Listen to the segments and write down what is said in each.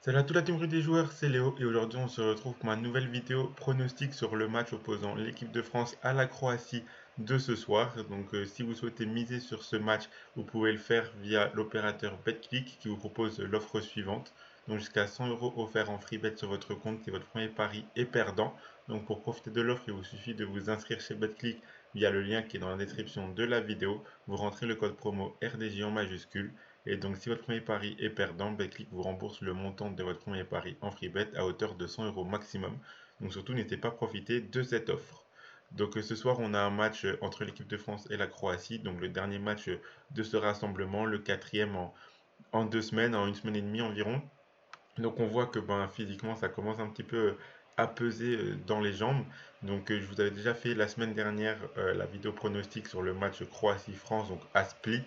Salut à toute la team Rue des joueurs, c'est Léo et aujourd'hui on se retrouve pour ma nouvelle vidéo pronostic sur le match opposant l'équipe de France à la Croatie de ce soir. Donc si vous souhaitez miser sur ce match, vous pouvez le faire via l'opérateur BetClick qui vous propose l'offre suivante. Donc jusqu'à 100 euros offerts en free bet sur votre compte si votre premier pari est perdant. Donc pour profiter de l'offre, il vous suffit de vous inscrire chez BetClick via le lien qui est dans la description de la vidéo. Vous rentrez le code promo RDJ en majuscule. Et donc, si votre premier pari est perdant, BetClick vous rembourse le montant de votre premier pari en free bet à hauteur de 100 euros maximum. Donc, surtout, n'hésitez pas à profiter de cette offre. Donc, ce soir, on a un match entre l'équipe de France et la Croatie. Donc, le dernier match de ce rassemblement, le quatrième en 2 semaines, en une semaine et demie environ. Donc on voit que physiquement ça commence un petit peu à peser dans les jambes. Donc je vous avais déjà fait la semaine dernière la vidéo pronostic sur le match Croatie-France, donc à Split.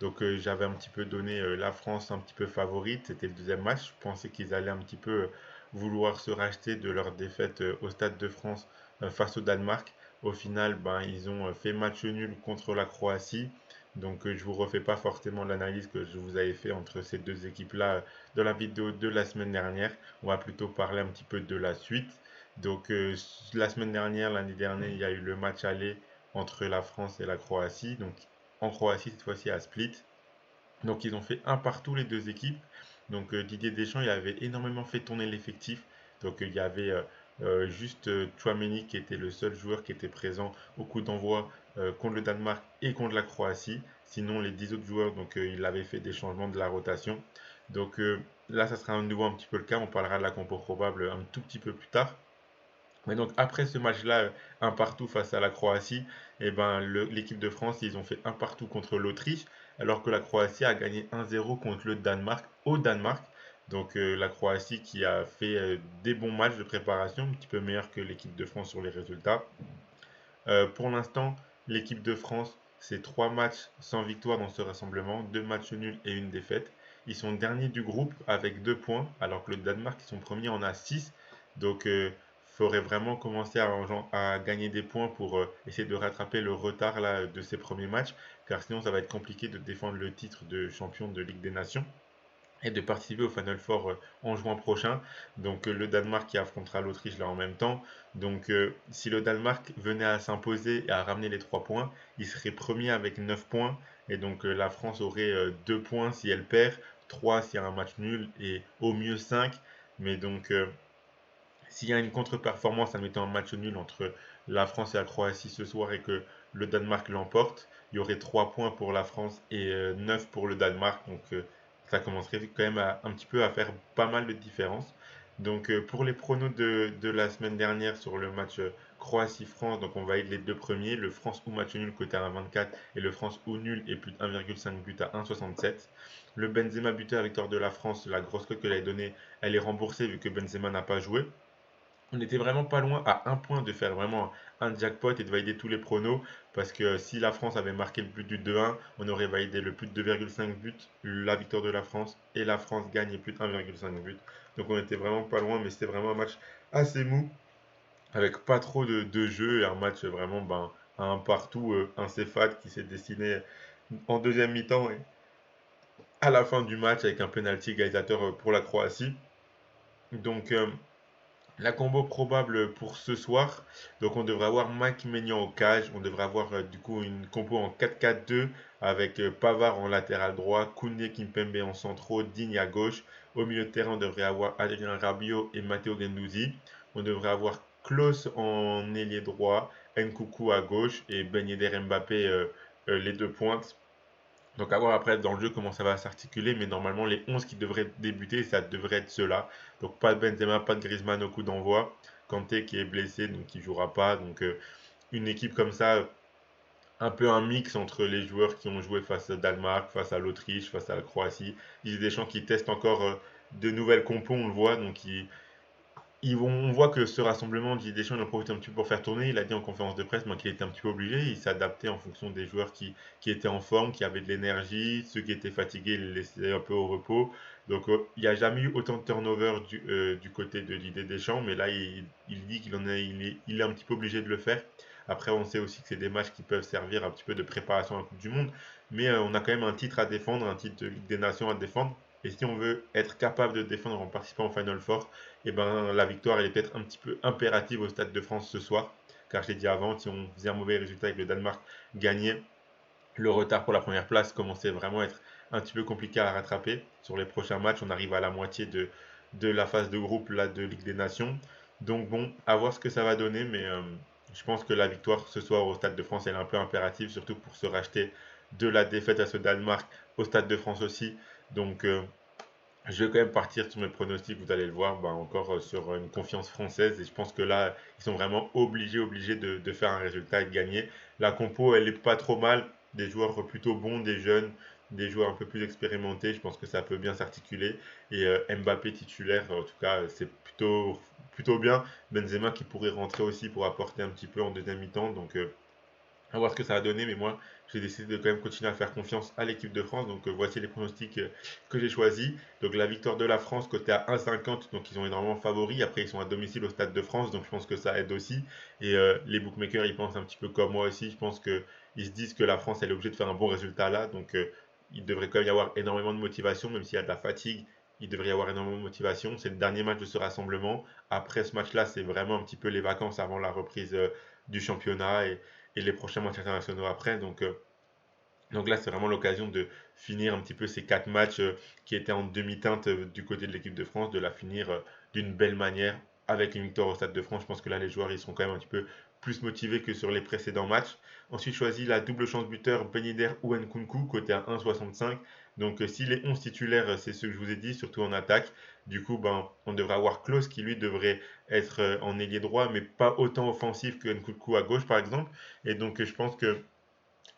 Donc j'avais un petit peu donné la France un petit peu favorite. C'était le deuxième match. Je pensais qu'ils allaient un petit peu vouloir se racheter de leur défaite au Stade de France face au Danemark. Au final, ils ont fait match nul contre la Croatie. Donc je vous refais pas forcément l'analyse que je vous avais fait entre ces deux équipes-là dans la vidéo de la semaine dernière. On va plutôt parler un petit peu de la suite. Donc la semaine dernière, l'année dernière, il y a eu le match aller entre la France et la Croatie. Donc en Croatie, cette fois-ci à Split. Donc ils ont fait un partout les deux équipes. Donc Didier Deschamps, il avait énormément fait tourner l'effectif. Donc il y avait juste Tchouaméni qui était le seul joueur qui était présent au coup d'envoi contre le Danemark et contre la Croatie. Sinon les 10 autres joueurs, donc il avait fait des changements de la rotation. Donc là, ça sera à nouveau un petit peu le cas. On parlera de la compo probable un tout petit peu plus tard. Mais donc après ce match-là, un partout face à la Croatie, et l'équipe de France, ils ont fait un partout contre l'Autriche, alors que la Croatie a gagné 1-0 contre le Danemark au Danemark. Donc la Croatie qui a fait des bons matchs de préparation, un petit peu meilleur que l'équipe de France sur les résultats. Pour l'instant, l'équipe de France, c'est 3 matchs sans victoire dans ce rassemblement, 2 matchs nuls et une défaite. Ils sont derniers du groupe avec 2 points, alors que le Danemark, qui sont premiers, en a 6. Donc, il faudrait vraiment commencer à gagner des points pour essayer de rattraper le retard là, de ces premiers matchs, car sinon, ça va être compliqué de défendre le titre de champion de Ligue des Nations et de participer au Final Four en juin prochain. Donc le Danemark qui affrontera l'Autriche là en même temps. Donc si le Danemark venait à s'imposer et à ramener les 3 points, il serait premier avec 9 points. Et donc la France aurait 2 points si elle perd, 3 s'il y a un match nul et au mieux 5. Mais donc s'il y a une contre-performance, admettons un match nul entre la France et la Croatie ce soir et que le Danemark l'emporte, il y aurait 3 points pour la France et 9 pour le Danemark. Donc ça commencerait quand même un petit peu à faire pas mal de différence. Donc pour les pronos de la semaine dernière sur le match Croatie-France, donc on va être les deux premiers, le France ou match nul côté à 1,24 et le France ou nul et plus de 1,5 but à 1,67. Le Benzema buteur victoire de la France, la grosse cote que l'avait donnée, elle est remboursée vu que Benzema n'a pas joué. On était vraiment pas loin à un point de faire vraiment un jackpot et de valider tous les pronos parce que si la France avait marqué le but du 2-1, on aurait validé le plus de 2,5 buts, la victoire de la France et la France gagne plus de 1,5 but. Donc on était vraiment pas loin, mais c'était vraiment un match assez mou avec pas trop de jeu et un match vraiment un partout, un céphate qui s'est dessiné en deuxième mi-temps et à la fin du match avec un penalty égalisateur pour la Croatie. Donc la combo probable pour ce soir, donc on devrait avoir Mike Maignan au cage, on devrait avoir du coup une compo en 4-4-2 avec Pavard en latéral droit, Koundé Kimpembe en centraux, Digne à gauche. Au milieu de terrain, on devrait avoir Adrien Rabiot et Matteo Guendouzi. On devrait avoir Klose en ailier droit, Nkunku à gauche et Ben Yedder Mbappé les deux pointes. Donc à voir après dans le jeu comment ça va s'articuler, mais normalement les 11 qui devraient débuter, ça devrait être ceux-là. Donc pas de Benzema, pas de Griezmann au coup d'envoi. Kanté qui est blessé, donc qui jouera pas. Donc une équipe comme ça, un peu un mix entre les joueurs qui ont joué face à Danemark, face à l'Autriche, face à la Croatie. Il y a des gens qui testent encore de nouvelles compos, on le voit, donc on voit que ce rassemblement, Didier Deschamps, il en profite un petit peu pour faire tourner. Il a dit en conférence de presse qu'il était un petit peu obligé. Il s'adaptait en fonction des joueurs qui étaient en forme, qui avaient de l'énergie. Ceux qui étaient fatigués, il les laissait un peu au repos. Donc il n'y a jamais eu autant de turnover du côté de Didier Deschamps. Mais là, il dit qu'il est un petit peu obligé de le faire. Après, on sait aussi que c'est des matchs qui peuvent servir un petit peu de préparation à la Coupe du Monde. Mais on a quand même un titre à défendre, un titre de Ligue des Nations à défendre. Et si on veut être capable de défendre en participant au Final Four, et ben, la victoire elle est peut-être un petit peu impérative au Stade de France ce soir. Car je l'ai dit avant, si on faisait un mauvais résultat avec le Danemark gagné, le retard pour la première place commençait vraiment à être un petit peu compliqué à rattraper. Sur les prochains matchs, on arrive à la moitié de la phase de groupe là, de Ligue des Nations. Donc bon, à voir ce que ça va donner, mais je pense que la victoire ce soir au Stade de France, elle est un peu impérative, surtout pour se racheter de la défaite à ce Danemark au Stade de France aussi. Donc je vais quand même partir sur mes pronostics, vous allez le voir, bah, encore sur une confiance française. Et je pense que là, ils sont vraiment obligés de faire un résultat et de gagner. La compo, elle est pas trop mal. Des joueurs plutôt bons, des jeunes, des joueurs un peu plus expérimentés. Je pense que ça peut bien s'articuler. Et Mbappé titulaire, en tout cas, c'est plutôt bien. Benzema qui pourrait rentrer aussi pour apporter un petit peu en deuxième mi-temps. Donc, à voir ce que ça va donner, mais moi j'ai décidé de quand même continuer à faire confiance à l'équipe de France. Donc voici les pronostics que j'ai choisis. Donc la victoire de la France côté à 1,50, donc ils ont énormément favoris. Après ils sont à domicile au Stade de France, donc je pense que ça aide aussi. Et les bookmakers ils pensent un petit peu comme moi aussi. Je pense qu'ils se disent que la France elle est obligée de faire un bon résultat là. Donc il devrait quand même y avoir énormément de motivation, même s'il y a de la fatigue. Il devrait y avoir énormément de motivation. C'est le dernier match de ce rassemblement. Après ce match-là, c'est vraiment un petit peu les vacances avant la reprise du championnat et les prochains matchs internationaux après. Donc là, c'est vraiment l'occasion de finir un petit peu ces 4 matchs qui étaient en demi-teinte du côté de l'équipe de France, de la finir d'une belle manière avec une victoire au Stade de France. Je pense que là, les joueurs ils seront quand même un petit peu plus motivés que sur les précédents matchs. Ensuite, choisis la double chance buteur Ben Yedder ou Nkunku, côté à 1,65. Donc, si les 11 titulaires, c'est ce que je vous ai dit, surtout en attaque, du coup, ben, on devrait avoir Klose qui lui devrait être en ailier droit, mais pas autant offensif que Nkunku à gauche, par exemple. Et donc, je pense que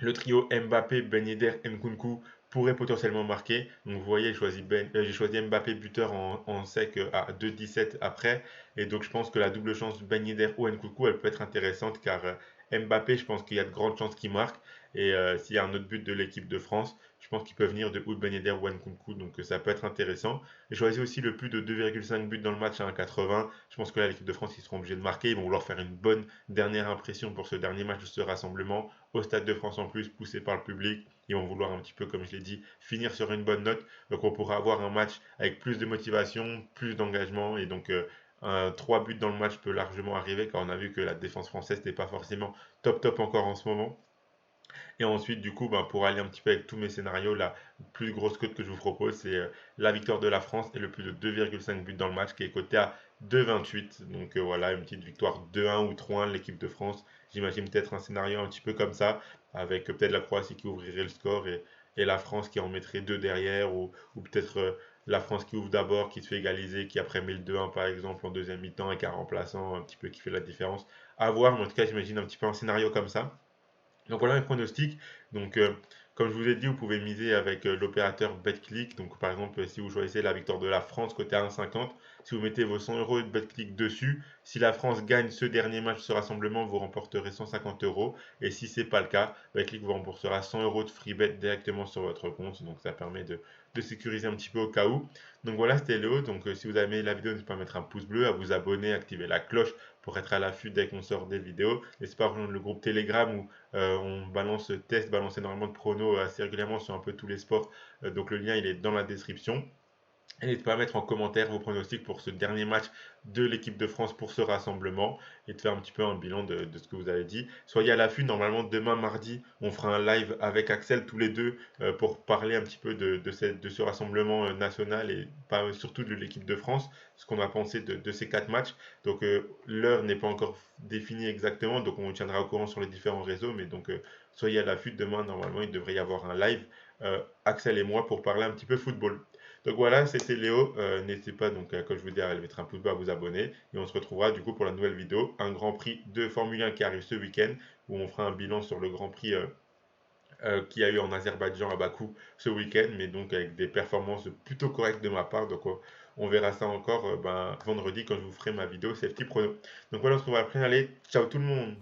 le trio Mbappé, Ben Yedder, Nkunku pourrait potentiellement marquer. Donc vous voyez, j'ai choisi Mbappé buteur en sec à 2,17 après. Et donc je pense que la double chance Ben Yedder ou Nkunku, elle peut être intéressante car Mbappé, je pense qu'il y a de grandes chances qu'il marque. Et s'il y a un autre but de l'équipe de France, je pense qu'il peut venir de ou Ben Yedder ou Nkunku. Donc ça peut être intéressant. J'ai choisi aussi le plus de 2,5 buts dans le match à 1,80. Je pense que là, l'équipe de France, ils seront obligés de marquer. Ils vont vouloir faire une bonne dernière impression pour ce dernier match de ce rassemblement au Stade de France en plus, poussé par le public. Ils vont vouloir un petit peu, comme je l'ai dit, finir sur une bonne note. Donc on pourra avoir un match avec plus de motivation, plus d'engagement. Et donc 3 buts dans le match peut largement arriver car on a vu que la défense française n'était pas forcément top encore en ce moment. Et ensuite, du coup, ben, pour aller un petit peu avec tous mes scénarios, la plus grosse cote que je vous propose, c'est la victoire de la France et le plus de 2,5 buts dans le match qui est coté à 2,28. Donc voilà, une petite victoire 2-1 ou 3-1 de l'équipe de France. J'imagine peut-être un scénario un petit peu comme ça, avec peut-être la Croatie qui ouvrirait le score et la France qui en mettrait deux derrière, ou peut-être la France qui ouvre d'abord, qui se fait égaliser, qui après met le 2-1 par exemple en deuxième mi-temps avec un remplaçant un petit peu qui fait la différence. À voir, mais en tout cas, j'imagine un petit peu un scénario comme ça. Donc voilà mes pronostics. Donc comme je vous ai dit, vous pouvez miser avec l'opérateur BetClick. Donc par exemple, si vous choisissez la victoire de la France côté à 1,50, si vous mettez vos 100 euros de BetClick dessus, si la France gagne ce dernier match, ce rassemblement, vous remporterez 150 euros. Et si ce n'est pas le cas, BetClick vous remboursera 100 euros de free bet directement sur votre compte. Donc ça permet de sécuriser un petit peu au cas où. Donc voilà, c'était Léo. Donc si vous avez aimé la vidéo, n'hésitez pas à mettre un pouce bleu, à vous abonner, à activer la cloche pour être à l'affût dès qu'on sort des vidéos. N'hésitez pas à rejoindre le groupe Telegram où on balance énormément de pronos assez régulièrement sur un peu tous les sports. Donc le lien il est dans la description. Et n'hésitez pas à mettre en commentaire vos pronostics pour ce dernier match de l'équipe de France pour ce rassemblement et de faire un petit peu un bilan de ce que vous avez dit. Soyez à l'affût, normalement demain mardi, on fera un live avec Axel tous les deux pour parler un petit peu de ce rassemblement national et pas, surtout de l'équipe de France, ce qu'on a pensé de ces 4 matchs. Donc l'heure n'est pas encore définie exactement, donc on vous tiendra au courant sur les différents réseaux, mais donc soyez à l'affût, demain normalement il devrait y avoir un live, Axel et moi, pour parler un petit peu football. Donc voilà, c'était Léo. N'hésitez pas, donc, comme je vous dis, à mettre un pouce bleu, à vous abonner. Et on se retrouvera du coup pour la nouvelle vidéo. Un Grand Prix de Formule 1 qui arrive ce week-end, où on fera un bilan sur le Grand Prix qu'il y a eu en Azerbaïdjan à Bakou ce week-end, mais donc avec des performances plutôt correctes de ma part. Donc on verra ça encore vendredi quand je vous ferai ma vidéo Safety Prono. Donc voilà, on se retrouve après. Allez, ciao tout le monde!